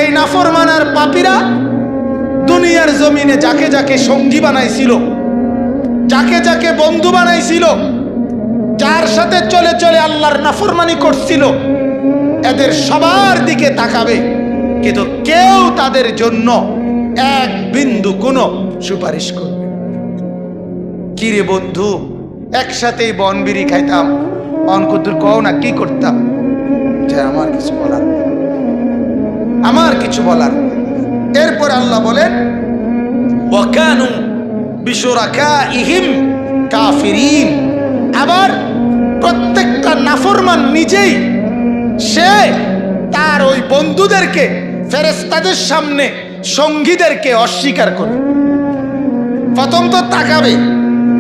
এই নাফরমানার পাপীরা দুনিয়ার জমিনে যাকে যাকে সঙ্গী বানাইছিল, যাকে যাকে বন্ধু বানাইছিল, যার সাথে চলে চলে আল্লাহর নাফরমানি করছিল, এদের সবার দিকে তাকাবে, কিন্তু কেউ তাদের জন্য এক বিন্দু কোনো সুপারিশ করবে। কি রে বন্ধু, একসাথেই বনবিড়ি খাইতাম, অনকুদ্দুর কও না কি করতাম, যে আমার কিছু বলার, আমার কিছু বলার। এরপর আল্লাহ বলেন ওয়াকানু বিশুরাকাইহিম কাফিরিন। আবার প্রত্যেকটা নাফরমান নিজেই সে তার ওই বন্ধুদেরকে, ফেরেশতাদের সামনে সঙ্গীদেরকে অস্বীকার করে। প্রথম তো তাকাবে,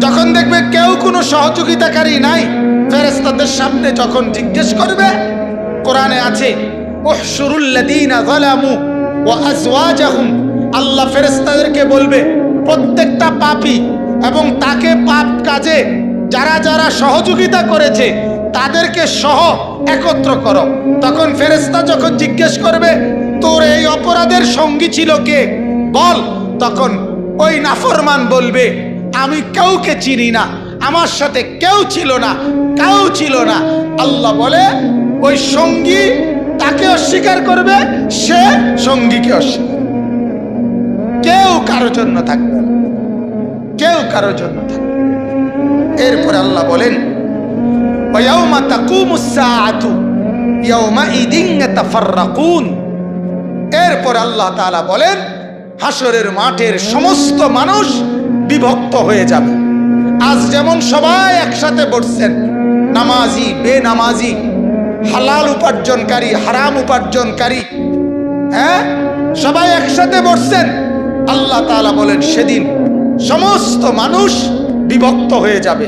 যখন দেখবে কেউ কোনো সহযোগিতাকারী নাই, ফেরেশতাদের সামনে যখন জিজ্ঞেস করবে, কোরআনে আছে উহশুরুল্লাযীনা যালামু ওয়া আজওয়াজাহুম, আল্লাহ ফেরেশতাদেরকে বলবে প্রত্যেকটা পাপী এবং তাকে পাপ কাজে যারা যারা সহযোগিতা করেছে তাদেরকে সহ একত্র করো। তখন ফেরেশতা যখন জিজ্ঞেস করবে তোর এই অপরাধের সঙ্গী ছিল কে বল, তখন ওই নাফরমান বলবে আমি কাউকে চিনি না, আমার সাথে কেউ ছিল না, কেউ ছিল না। আল্লাহ বলে ওই সঙ্গী তাকে অস্বীকার করবে, সে সঙ্গীকে অস্বীকার, কেউ কারো জন্য থাকবে না, কেউ কারো জন্য থাকবে। এরপর আল্লাহ বলেন ওয়ায়াউমা তাকুমুস সাআতু ইয়াউমাইদিন ইয়াতাফাররাকুন। এরপর আল্লাহ তাআলা বলেন হাসরের মাঠের সমস্ত মানুষ বিভক্ত হয়ে যাবে। আজ যেমন সবাই একসাথে বসছেন, নামাজি বেনামাজি, হালাল উপার্জনকারী হারাম উপার্জনকারী, হ্যাঁ সবাই একসাথে বসছেন। আল্লাহ তাআলা বলেন সেদিন সমস্ত মানুষ বিভক্ত হয়ে যাবে।